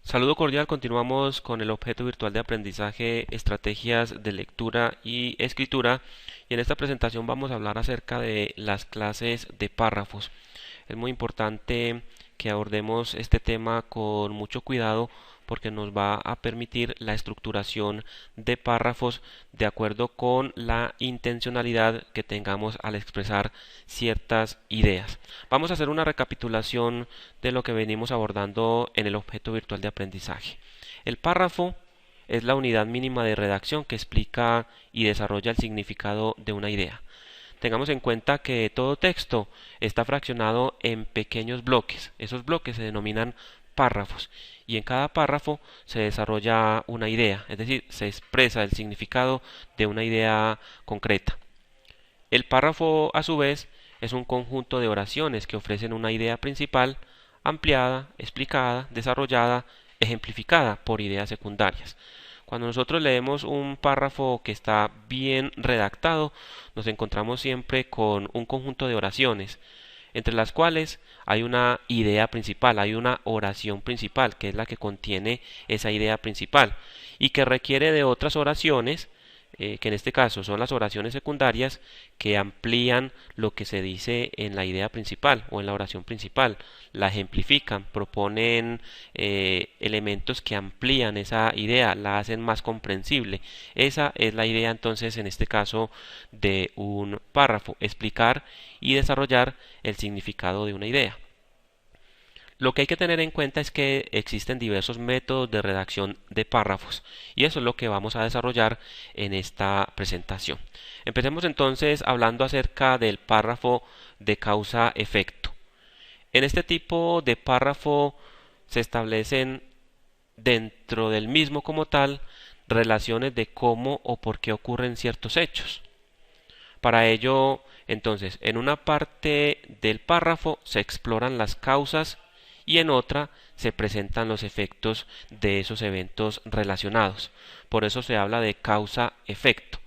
Saludo cordial, continuamos con el objeto virtual de aprendizaje, estrategias de lectura y escritura, y en esta presentación vamos a hablar acerca de las clases de párrafos. Es muy importante que abordemos este tema con mucho cuidado porque nos va a permitir la estructuración de párrafos de acuerdo con la intencionalidad que tengamos al expresar ciertas ideas. Vamos a hacer una recapitulación de lo que venimos abordando en el objeto virtual de aprendizaje. El párrafo es la unidad mínima de redacción que explica y desarrolla el significado de una idea. Tengamos en cuenta que todo texto está fraccionado en pequeños bloques. Esos bloques se denominan párrafos y en cada párrafo se desarrolla una idea, es decir, se expresa el significado de una idea concreta. El párrafo, a su vez, es un conjunto de oraciones que ofrecen una idea principal ampliada, explicada, desarrollada, ejemplificada por ideas secundarias. Cuando nosotros leemos un párrafo que está bien redactado, nos encontramos siempre con un conjunto de oraciones, entre las cuales hay una idea principal, hay una oración principal, que es la que contiene esa idea principal, y que requiere de otras oraciones que en este caso son las oraciones secundarias que amplían lo que se dice en la idea principal o en la oración principal, la ejemplifican, proponen elementos que amplían esa idea, la hacen más comprensible. Esa es la idea entonces en este caso de un párrafo, explicar y desarrollar el significado de una idea. Lo que hay que tener en cuenta es que existen diversos métodos de redacción de párrafos y eso es lo que vamos a desarrollar en esta presentación. Empecemos entonces hablando acerca del párrafo de causa-efecto. En este tipo de párrafo se establecen dentro del mismo como tal relaciones de cómo o por qué ocurren ciertos hechos. Para ello, entonces, en una parte del párrafo se exploran las causas y en otra se presentan los efectos de esos eventos relacionados. Por eso se habla de causa-efecto.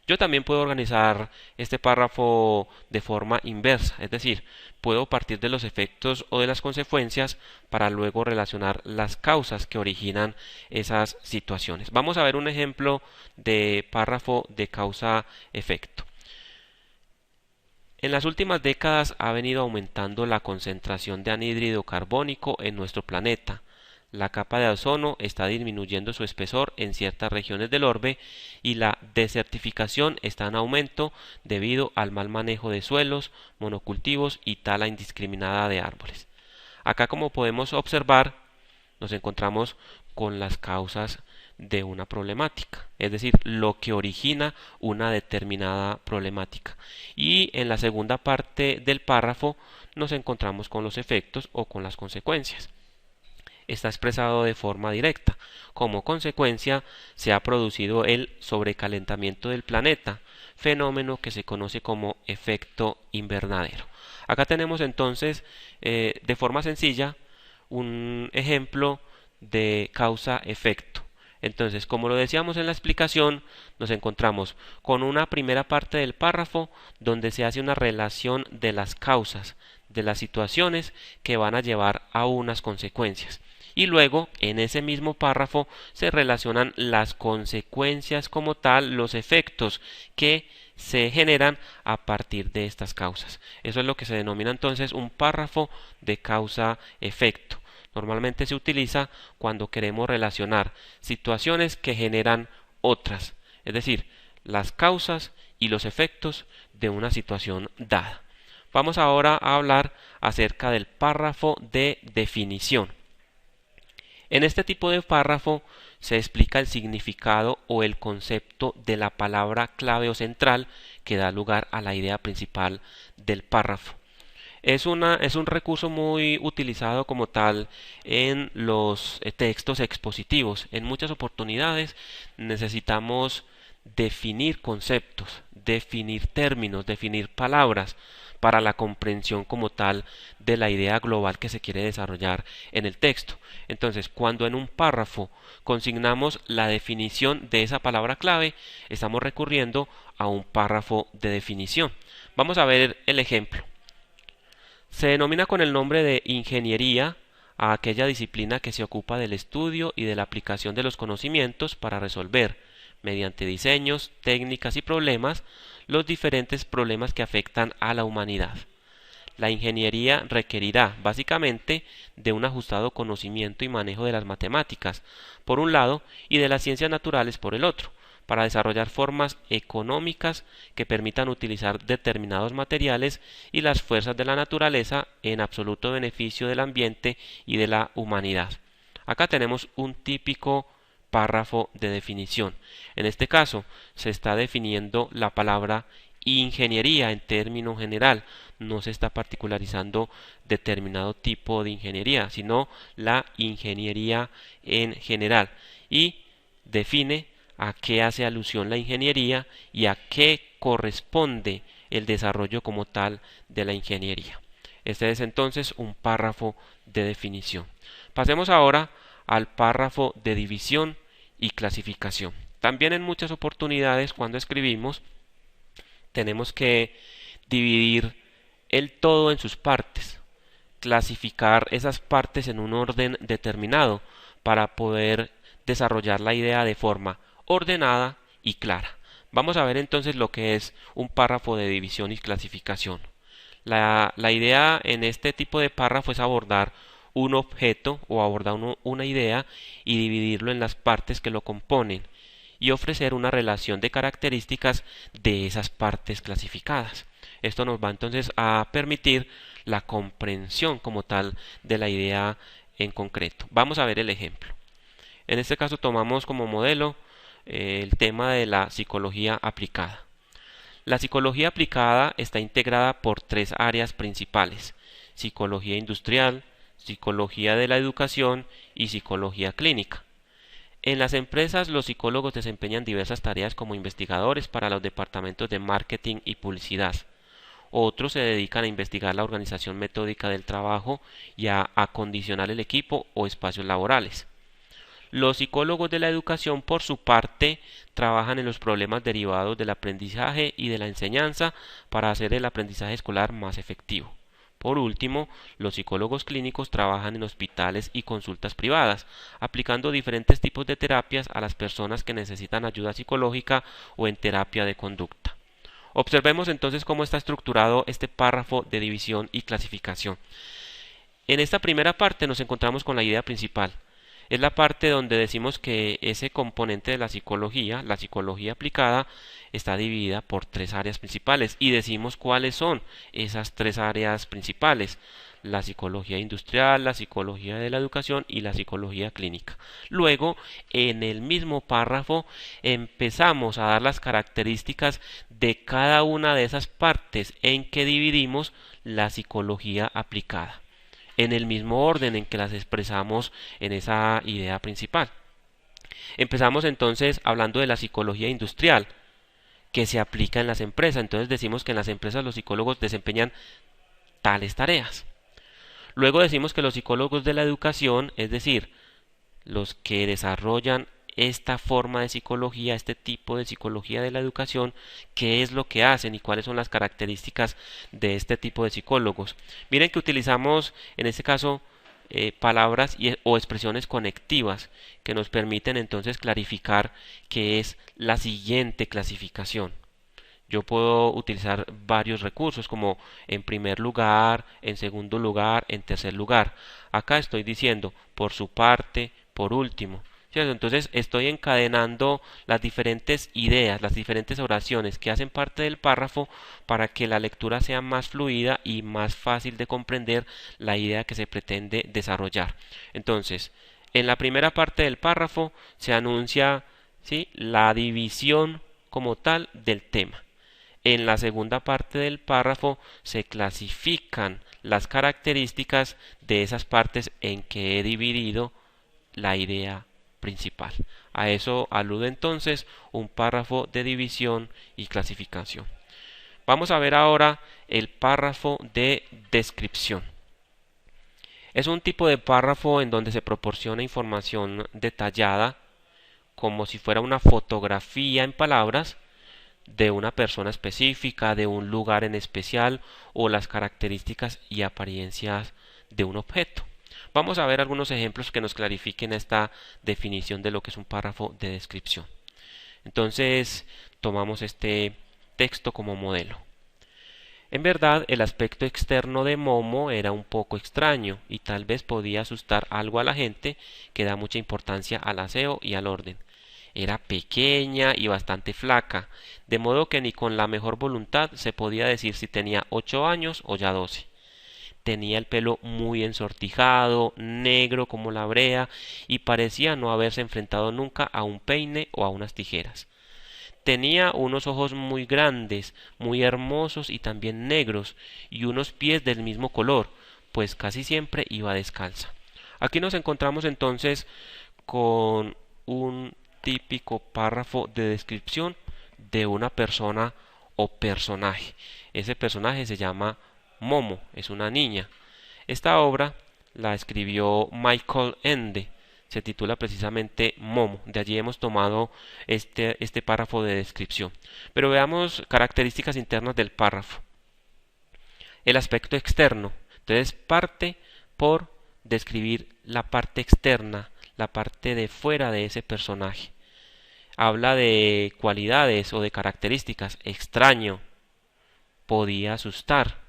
Yo también puedo organizar este párrafo de forma inversa, es decir, puedo partir de los efectos o de las consecuencias para luego relacionar las causas que originan esas situaciones. Vamos a ver un ejemplo de párrafo de causa-efecto. En las últimas décadas ha venido aumentando la concentración de anhídrido carbónico en nuestro planeta. La capa de ozono está disminuyendo su espesor en ciertas regiones del orbe y la desertificación está en aumento debido al mal manejo de suelos, monocultivos y tala indiscriminada de árboles. Acá, como podemos observar, nos encontramos con las causas de una problemática, es decir, lo que origina una determinada problemática. Y en la segunda parte del párrafo nos encontramos con los efectos o con las consecuencias. Está expresado de forma directa. Como consecuencia, se ha producido el sobrecalentamiento del planeta, fenómeno que se conoce como efecto invernadero. Acá tenemos entonces, de forma sencilla, un ejemplo de causa-efecto. Entonces, como lo decíamos en la explicación, nos encontramos con una primera parte del párrafo donde se hace una relación de las causas, de las situaciones que van a llevar a unas consecuencias. Y luego, en ese mismo párrafo, se relacionan las consecuencias como tal, los efectos que se generan a partir de estas causas. Eso es lo que se denomina entonces un párrafo de causa-efecto. Normalmente se utiliza cuando queremos relacionar situaciones que generan otras, es decir, las causas y los efectos de una situación dada. Vamos ahora a hablar acerca del párrafo de definición. En este tipo de párrafo se explica el significado o el concepto de la palabra clave o central que da lugar a la idea principal del párrafo. Es un recurso muy utilizado como tal en los textos expositivos. En muchas oportunidades necesitamos definir conceptos, definir términos, definir palabras para la comprensión como tal de la idea global que se quiere desarrollar en el texto. Entonces, cuando en un párrafo consignamos la definición de esa palabra clave, estamos recurriendo a un párrafo de definición. Vamos a ver el ejemplo. Se denomina con el nombre de ingeniería a aquella disciplina que se ocupa del estudio y de la aplicación de los conocimientos para resolver, mediante diseños, técnicas y problemas, los diferentes problemas que afectan a la humanidad. La ingeniería requerirá básicamente de un ajustado conocimiento y manejo de las matemáticas, por un lado, y de las ciencias naturales por el otro, para desarrollar formas económicas que permitan utilizar determinados materiales y las fuerzas de la naturaleza en absoluto beneficio del ambiente y de la humanidad. Acá tenemos un típico párrafo de definición. En este caso se está definiendo la palabra ingeniería en término general. No se está particularizando determinado tipo de ingeniería, sino la ingeniería en general. Y define a qué hace alusión la ingeniería y a qué corresponde el desarrollo como tal de la ingeniería. Este es entonces un párrafo de definición. Pasemos ahora al párrafo de división y clasificación. También en muchas oportunidades cuando escribimos tenemos que dividir el todo en sus partes, clasificar esas partes en un orden determinado para poder desarrollar la idea de forma ordenada y clara. Vamos a ver entonces lo que es un párrafo de división y clasificación. La idea en este tipo de párrafo es abordar un objeto o abordar una idea y dividirlo en las partes que lo componen y ofrecer una relación de características de esas partes clasificadas. Esto nos va entonces a permitir la comprensión como tal de la idea en concreto. Vamos a ver el ejemplo. En este caso tomamos como modelo el tema de la psicología aplicada. La psicología aplicada está integrada por tres áreas principales: psicología industrial, psicología de la educación y psicología clínica. En las empresas, los psicólogos desempeñan diversas tareas como investigadores para los departamentos de marketing y publicidad. Otros se dedican a investigar la organización metódica del trabajo y a acondicionar el equipo o espacios laborales. Los psicólogos de la educación, por su parte, trabajan en los problemas derivados del aprendizaje y de la enseñanza para hacer el aprendizaje escolar más efectivo. Por último, los psicólogos clínicos trabajan en hospitales y consultas privadas, aplicando diferentes tipos de terapias a las personas que necesitan ayuda psicológica o en terapia de conducta. Observemos entonces cómo está estructurado este párrafo de división y clasificación. En esta primera parte nos encontramos con la idea principal. Es la parte donde decimos que ese componente de la psicología aplicada, está dividida por tres áreas principales y decimos cuáles son esas tres áreas principales: la psicología industrial, la psicología de la educación y la psicología clínica. Luego, en el mismo párrafo, empezamos a dar las características de cada una de esas partes en que dividimos la psicología aplicada, en el mismo orden en que las expresamos en esa idea principal. Empezamos entonces hablando de la psicología industrial, que se aplica en las empresas. Entonces decimos que en las empresas los psicólogos desempeñan tales tareas. Luego decimos que los psicólogos de la educación, es decir, los que desarrollan esta forma de psicología, este tipo de psicología de la educación, qué es lo que hacen y cuáles son las características de este tipo de psicólogos. Miren que utilizamos en este caso palabras o expresiones conectivas que nos permiten entonces clarificar qué es la siguiente clasificación. Yo puedo utilizar varios recursos como en primer lugar, en segundo lugar, en tercer lugar. Acá estoy diciendo por su parte, por último. ¿Cierto? Entonces estoy encadenando las diferentes ideas, las diferentes oraciones que hacen parte del párrafo para que la lectura sea más fluida y más fácil de comprender la idea que se pretende desarrollar. Entonces, en la primera parte del párrafo se anuncia, ¿sí?, la división como tal del tema. En la segunda parte del párrafo se clasifican las características de esas partes en que he dividido la idea principal. A eso alude entonces un párrafo de división y clasificación. Vamos a ver ahora el párrafo de descripción. Es un tipo de párrafo en donde se proporciona información detallada, como si fuera una fotografía en palabras, de una persona específica, de un lugar en especial o las características y apariencias de un objeto. Vamos a ver algunos ejemplos que nos clarifiquen esta definición de lo que es un párrafo de descripción. Entonces, tomamos este texto como modelo. En verdad, el aspecto externo de Momo era un poco extraño y tal vez podía asustar algo a la gente que da mucha importancia al aseo y al orden. Era pequeña y bastante flaca, de modo que ni con la mejor voluntad se podía decir si tenía 8 años o ya 12. Tenía el pelo muy ensortijado, negro como la brea, y parecía no haberse enfrentado nunca a un peine o a unas tijeras. Tenía unos ojos muy grandes, muy hermosos y también negros, y unos pies del mismo color, pues casi siempre iba descalza. Aquí nos encontramos entonces con un típico párrafo de descripción de una persona o personaje. Ese personaje se llama Momo, es una niña. Esta obra la escribió Michael Ende, se titula precisamente Momo, de allí hemos tomado este párrafo de descripción. Pero veamos características internas del párrafo. El aspecto externo, entonces parte por describir la parte externa, la parte de fuera de ese personaje. Habla de cualidades o de características, extraño, podía asustar.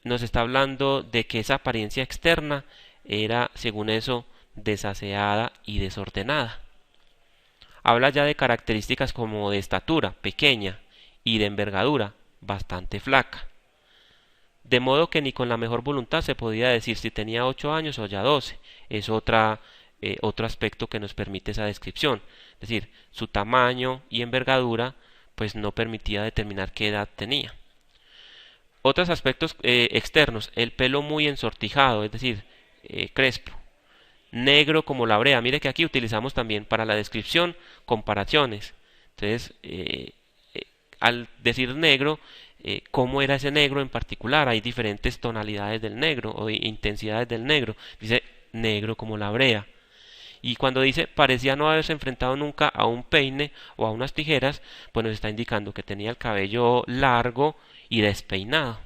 Nos está hablando de que esa apariencia externa era, según eso, desaseada y desordenada. Habla ya de características como de estatura, pequeña, y de envergadura, bastante flaca. De modo que ni con la mejor voluntad se podía decir si tenía 8 años o ya 12. Es otro aspecto que nos permite esa descripción. Es decir, su tamaño y envergadura pues no permitía determinar qué edad tenía. Otros aspectos externos, el pelo muy ensortijado, es decir, crespo, negro como la brea. Mire que aquí utilizamos también para la descripción comparaciones. Entonces, al decir negro, cómo era ese negro en particular. Hay diferentes tonalidades del negro o intensidades del negro. Dice negro como la brea. Y cuando dice parecía no haberse enfrentado nunca a un peine o a unas tijeras, pues nos está indicando que tenía el cabello largo y despeinado.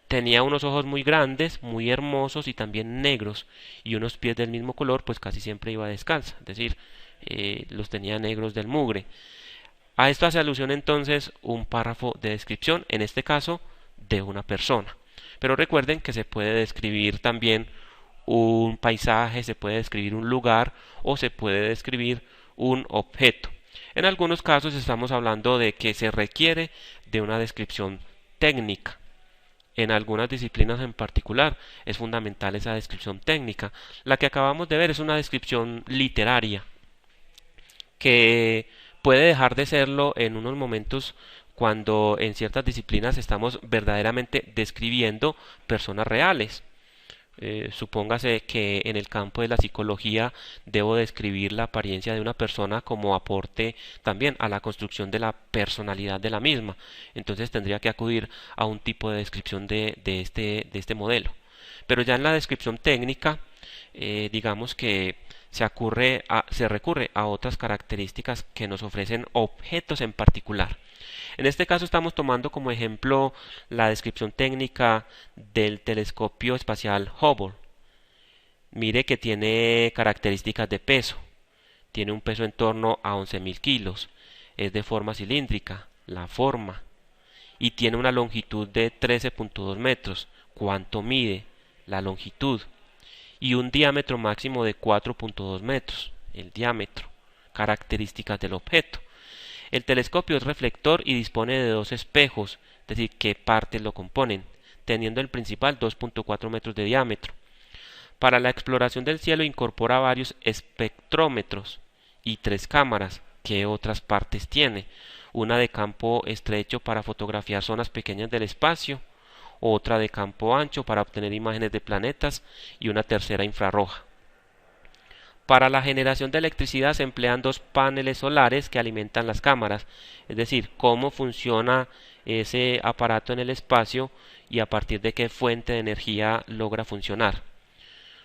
Tenía unos ojos muy grandes, muy hermosos y también negros, y unos pies del mismo color, pues casi siempre iba descalza, es decir, los tenía negros del mugre. A esto hace alusión entonces un párrafo de descripción, en este caso de una persona. Pero recuerden que se puede describir también un paisaje, se puede describir un lugar o se puede describir un objeto. En algunos casos estamos hablando de que se requiere de una descripción técnica. En algunas disciplinas en particular es fundamental esa descripción técnica. La que acabamos de ver es una descripción literaria que puede dejar de serlo en unos momentos cuando en ciertas disciplinas estamos verdaderamente describiendo personas reales. Supóngase que en el campo de la psicología debo describir la apariencia de una persona como aporte también a la construcción de la personalidad de la misma. Entonces tendría que acudir a un tipo de descripción de este modelo. Pero ya en la descripción técnica, digamos que se recurre a otras características que nos ofrecen objetos en particular. En este caso estamos tomando como ejemplo la descripción técnica del telescopio espacial Hubble. Mire que tiene características de peso. Tiene un peso en torno a 11.000 kilos. Es de forma cilíndrica, la forma. Y tiene una longitud de 13.2 metros. ¿Cuánto mide? La longitud. Y un diámetro máximo de 4.2 metros. El diámetro. Características del objeto. El telescopio es reflector y dispone de dos espejos, es decir, qué partes lo componen, teniendo el principal 2.4 metros de diámetro. Para la exploración del cielo incorpora varios espectrómetros y 3 cámaras. ¿Qué otras partes tiene? Una de campo estrecho para fotografiar zonas pequeñas del espacio, otra de campo ancho para obtener imágenes de planetas y una tercera infrarroja. Para la generación de electricidad se emplean dos paneles solares que alimentan las cámaras, es decir, cómo funciona ese aparato en el espacio y a partir de qué fuente de energía logra funcionar.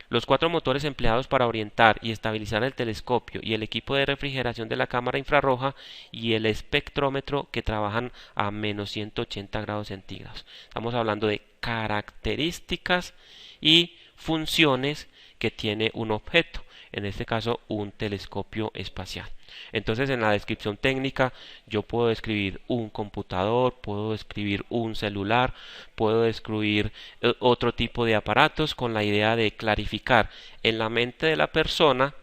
Los 4 motores empleados para orientar y estabilizar el telescopio y el equipo de refrigeración de la cámara infrarroja y el espectrómetro que trabajan a menos 180 grados centígrados. Estamos hablando de características y funciones que tiene un objeto, en este caso un telescopio espacial. Entonces en la descripción técnica yo puedo describir un computador, puedo describir un celular, puedo describir otro tipo de aparatos con la idea de clarificar en la mente de la persona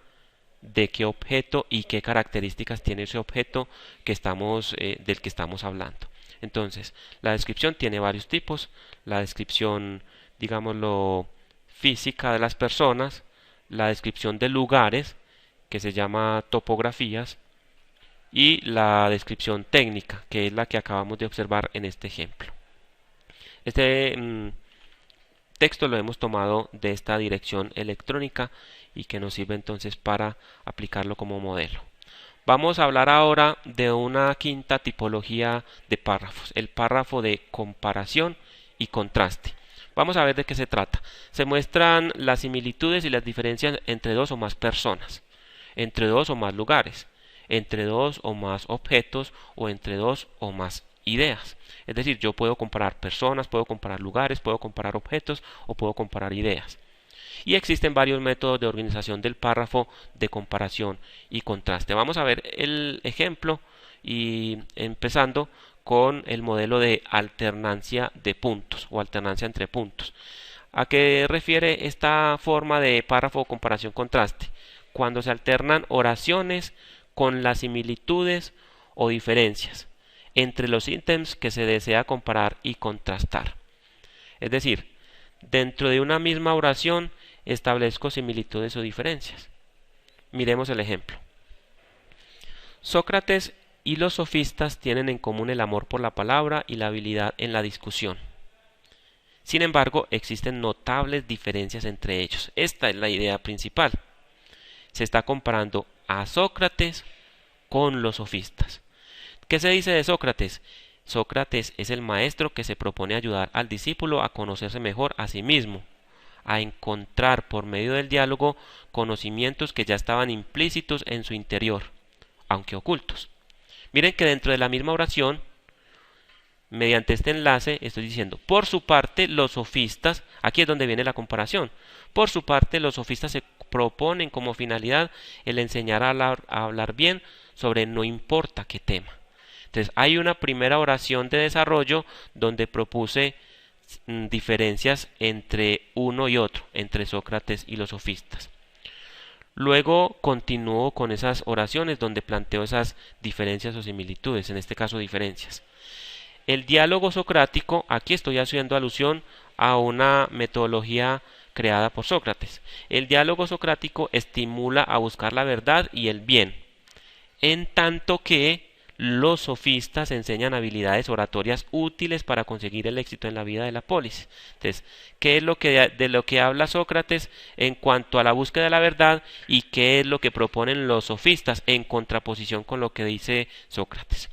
de qué objeto y qué características tiene ese objeto del que estamos hablando. Entonces, la descripción tiene varios tipos. La descripción, digámoslo, física de las personas, la descripción de lugares, que se llama topografías, y la descripción técnica, que es la que acabamos de observar en este ejemplo. Este texto lo hemos tomado de esta dirección electrónica y que nos sirve entonces para aplicarlo como modelo. Vamos a hablar ahora de una quinta tipología de párrafos, el párrafo de comparación y contraste. Vamos a ver de qué se trata. Se muestran las similitudes y las diferencias entre dos o más personas, entre dos o más lugares, entre dos o más objetos o entre dos o más ideas. Es decir, yo puedo comparar personas, puedo comparar lugares, puedo comparar objetos o puedo comparar ideas. Y existen varios métodos de organización del párrafo de comparación y contraste. Vamos a ver el ejemplo y empezando con el modelo de alternancia de puntos o alternancia entre puntos. ¿A qué refiere esta forma de párrafo comparación-contraste? Cuando se alternan oraciones con las similitudes o diferencias entre los ítems que se desea comparar y contrastar. Es decir, dentro de una misma oración establezco similitudes o diferencias. Miremos el ejemplo. Sócrates y los sofistas tienen en común el amor por la palabra y la habilidad en la discusión. Sin embargo, existen notables diferencias entre ellos. Esta es la idea principal. Se está comparando a Sócrates con los sofistas. ¿Qué se dice de Sócrates? Sócrates es el maestro que se propone ayudar al discípulo a conocerse mejor a sí mismo, a encontrar por medio del diálogo conocimientos que ya estaban implícitos en su interior, aunque ocultos. Miren que dentro de la misma oración, mediante este enlace, estoy diciendo, por su parte los sofistas, aquí es donde viene la comparación, por su parte los sofistas se proponen como finalidad el enseñar a hablar bien sobre no importa qué tema. Entonces hay una primera oración de desarrollo donde propuse diferencias entre uno y otro, entre Sócrates y los sofistas. Luego continúo con esas oraciones donde planteo esas diferencias o similitudes, en este caso diferencias. El diálogo socrático, aquí estoy haciendo alusión a una metodología creada por Sócrates. El diálogo socrático estimula a buscar la verdad y el bien, en tanto que los sofistas enseñan habilidades oratorias útiles para conseguir el éxito en la vida de la polis. Entonces, ¿qué es de lo que habla Sócrates en cuanto a la búsqueda de la verdad y qué es lo que proponen los sofistas en contraposición con lo que dice Sócrates?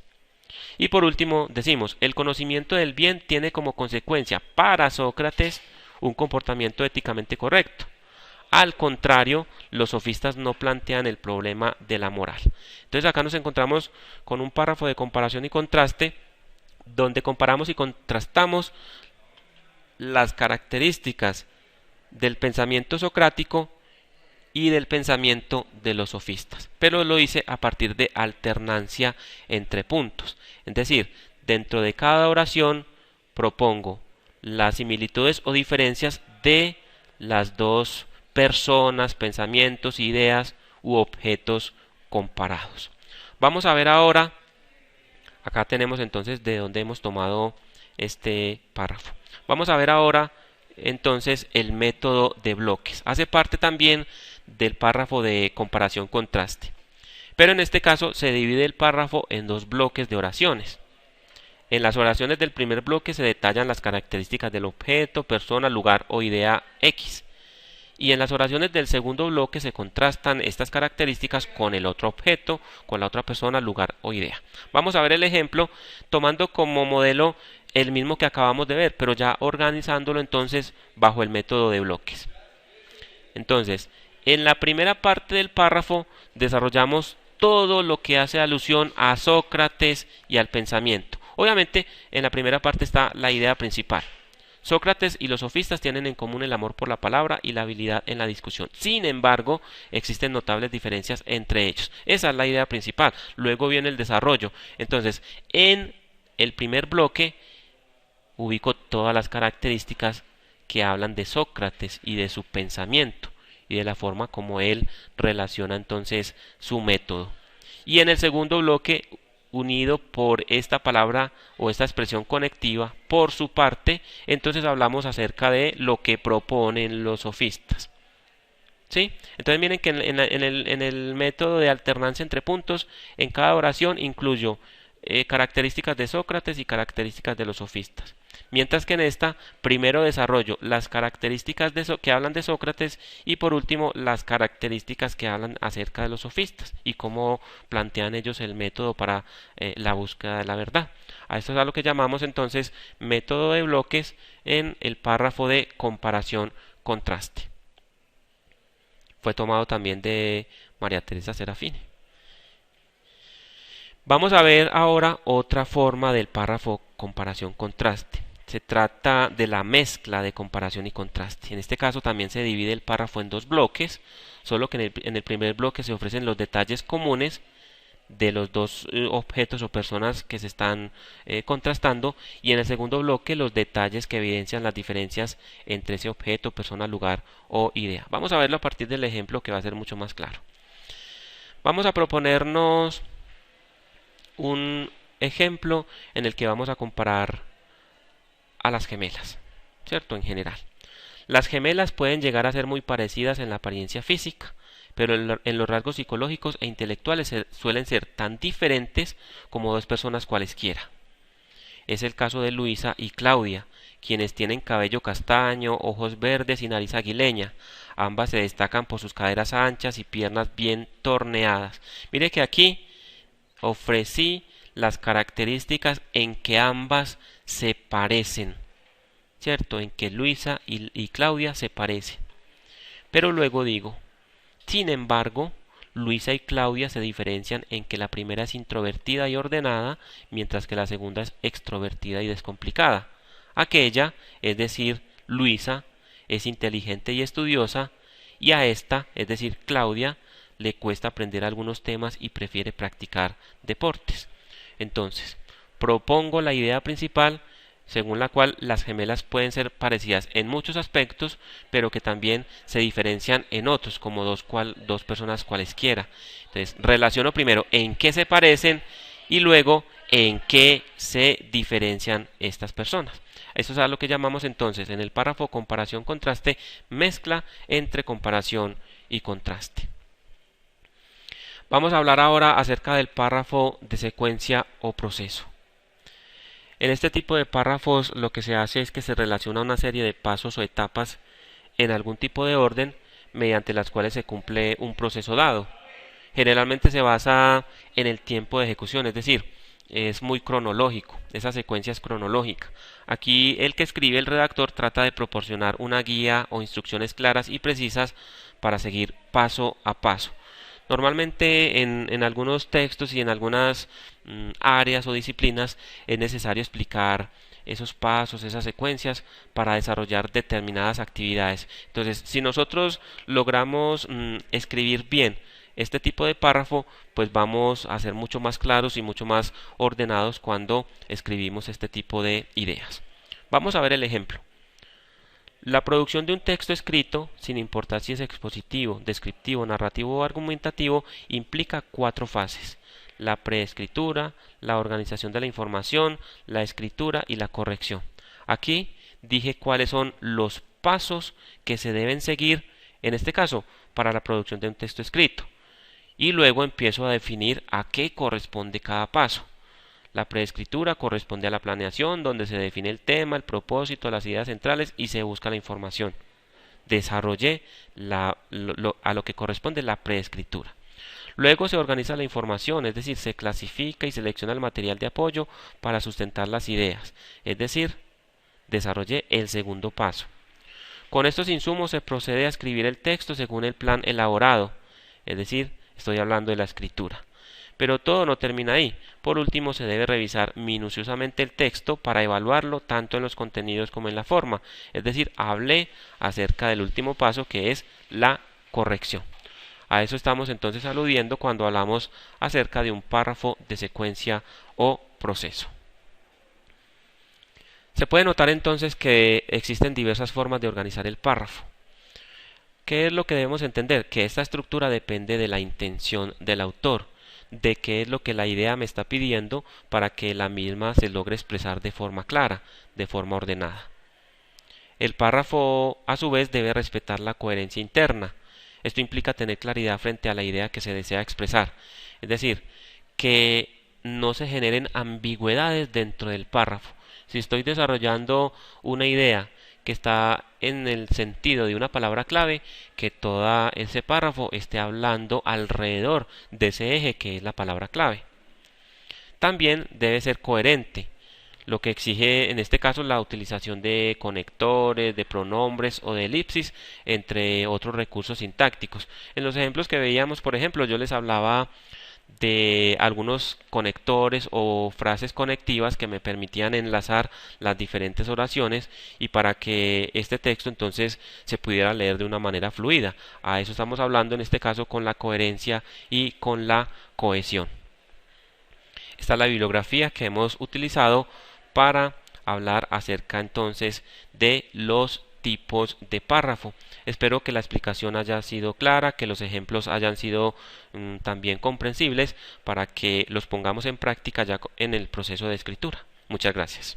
Y por último, decimos, el conocimiento del bien tiene como consecuencia para Sócrates un comportamiento éticamente correcto. Al contrario, los sofistas no plantean el problema de la moral. Entonces acá nos encontramos con un párrafo de comparación y contraste donde comparamos y contrastamos las características del pensamiento socrático y del pensamiento de los sofistas. Pero lo hice a partir de alternancia entre puntos. Es decir, dentro de cada oración propongo las similitudes o diferencias de las dos personas, pensamientos, ideas u objetos comparados. Vamos a ver ahora, acá tenemos entonces de dónde hemos tomado este párrafo. Vamos a ver ahora entonces el método de bloques. Hace parte también del párrafo de comparación-contraste. Pero en este caso se divide el párrafo en dos bloques de oraciones. En las oraciones del primer bloque se detallan las características del objeto, persona, lugar o idea X. Y en las oraciones del segundo bloque se contrastan estas características con el otro objeto, con la otra persona, lugar o idea. Vamos a ver el ejemplo tomando como modelo el mismo que acabamos de ver, pero ya organizándolo entonces bajo el método de bloques. Entonces, en la primera parte del párrafo desarrollamos todo lo que hace alusión a Sócrates y al pensamiento. Obviamente, en la primera parte está la idea principal. Sócrates y los sofistas tienen en común el amor por la palabra y la habilidad en la discusión. Sin embargo, existen notables diferencias entre ellos. Esa es la idea principal. Luego viene el desarrollo. Entonces, en el primer bloque ubico todas las características que hablan de Sócrates y de su pensamiento y de la forma como él relaciona entonces su método. Y en el segundo bloque, unido por esta palabra o esta expresión conectiva, por su parte, entonces hablamos acerca de lo que proponen los sofistas. ¿Sí? Entonces miren que en el método de alternancia entre puntos, en cada oración incluyo características de Sócrates y características de los sofistas. Mientras que en esta, primero desarrollo las características que hablan de Sócrates y por último las características que hablan acerca de los sofistas y cómo plantean ellos el método para la búsqueda de la verdad. A esto es a lo que llamamos entonces método de bloques en el párrafo de comparación-contraste. Fue tomado también de María Teresa Serafini. Vamos a ver ahora otra forma del párrafo comparación-contraste. Se trata de la mezcla de comparación y contraste. En este caso también se divide el párrafo en dos bloques, solo que en el primer bloque se ofrecen los detalles comunes de los dos objetos o personas que se están contrastando, y en el segundo bloque los detalles que evidencian las diferencias entre ese objeto, persona, lugar o idea. Vamos a verlo a partir del ejemplo que va a ser mucho más claro. Vamos a proponernos un ejemplo en el que vamos a comparar a las gemelas, ¿cierto? En general. Las gemelas pueden llegar a ser muy parecidas en la apariencia física, pero en los rasgos psicológicos e intelectuales suelen ser tan diferentes como dos personas cualesquiera. Es el caso de Luisa y Claudia, quienes tienen cabello castaño, ojos verdes y nariz aguileña. Ambas se destacan por sus caderas anchas y piernas bien torneadas. Mire que aquí ofrecí las características en que ambas se parecen, ¿cierto? En que Luisa y Claudia se parecen. Pero luego digo, sin embargo, Luisa y Claudia se diferencian en que la primera es introvertida y ordenada, mientras que la segunda es extrovertida y descomplicada. Aquella, es decir, Luisa, es inteligente y estudiosa, y a esta, es decir, Claudia, le cuesta aprender algunos temas y prefiere practicar deportes. Entonces, propongo la idea principal según la cual las gemelas pueden ser parecidas en muchos aspectos, pero que también se diferencian en otros, como dos personas cualesquiera. Entonces, relaciono primero en qué se parecen y luego en qué se diferencian estas personas. Eso es a lo que llamamos entonces en el párrafo comparación-contraste, mezcla entre comparación y contraste. Vamos a hablar ahora acerca del párrafo de secuencia o proceso. En este tipo de párrafos lo que se hace es que se relaciona una serie de pasos o etapas en algún tipo de orden mediante las cuales se cumple un proceso dado. Generalmente se basa en el tiempo de ejecución, es decir, es muy cronológico, esa secuencia es cronológica. Aquí el que escribe, el redactor, trata de proporcionar una guía o instrucciones claras y precisas para seguir paso a paso. Normalmente en algunos textos y en algunas áreas o disciplinas es necesario explicar esos pasos, esas secuencias para desarrollar determinadas actividades. Entonces, si nosotros logramos escribir bien este tipo de párrafo, pues vamos a ser mucho más claros y mucho más ordenados cuando escribimos este tipo de ideas. Vamos a ver el ejemplo. La producción de un texto escrito, sin importar si es expositivo, descriptivo, narrativo o argumentativo, implica 4 fases: la preescritura, la organización de la información, la escritura y la corrección. Aquí dije cuáles son los pasos que se deben seguir, en este caso, para la producción de un texto escrito. Y luego empiezo a definir a qué corresponde cada paso. La preescritura corresponde a la planeación, donde se define el tema, el propósito, las ideas centrales y se busca la información. Desarrollé a lo que corresponde la preescritura. Luego se organiza la información, es decir, se clasifica y selecciona el material de apoyo para sustentar las ideas, es decir, desarrollé el segundo paso. Con estos insumos se procede a escribir el texto según el plan elaborado, es decir, estoy hablando de la escritura. Pero todo no termina ahí. Por último, se debe revisar minuciosamente el texto para evaluarlo tanto en los contenidos como en la forma. Es decir, hablé acerca del último paso, que es la corrección. A eso estamos entonces aludiendo cuando hablamos acerca de un párrafo de secuencia o proceso. Se puede notar entonces que existen diversas formas de organizar el párrafo. ¿Qué es lo que debemos entender? Que esta estructura depende de la intención del autor, de qué es lo que la idea me está pidiendo para que la misma se logre expresar de forma clara, de forma ordenada. El párrafo, a su vez, debe respetar la coherencia interna. Esto implica tener claridad frente a la idea que se desea expresar, es decir, que no se generen ambigüedades dentro del párrafo. Si estoy desarrollando una idea que está en el sentido de una palabra clave, que todo ese párrafo esté hablando alrededor de ese eje que es la palabra clave. También debe ser coherente, lo que exige en este caso la utilización de conectores, de pronombres o de elipsis, entre otros recursos sintácticos. En los ejemplos que veíamos, por ejemplo, yo les hablaba de algunos conectores o frases conectivas que me permitían enlazar las diferentes oraciones y para que este texto entonces se pudiera leer de una manera fluida. A eso estamos hablando en este caso con la coherencia y con la cohesión. Esta es la bibliografía que hemos utilizado para hablar acerca entonces de los tipos de párrafo. Espero que la explicación haya sido clara, que los ejemplos hayan sido también comprensibles para que los pongamos en práctica ya en el proceso de escritura. Muchas gracias.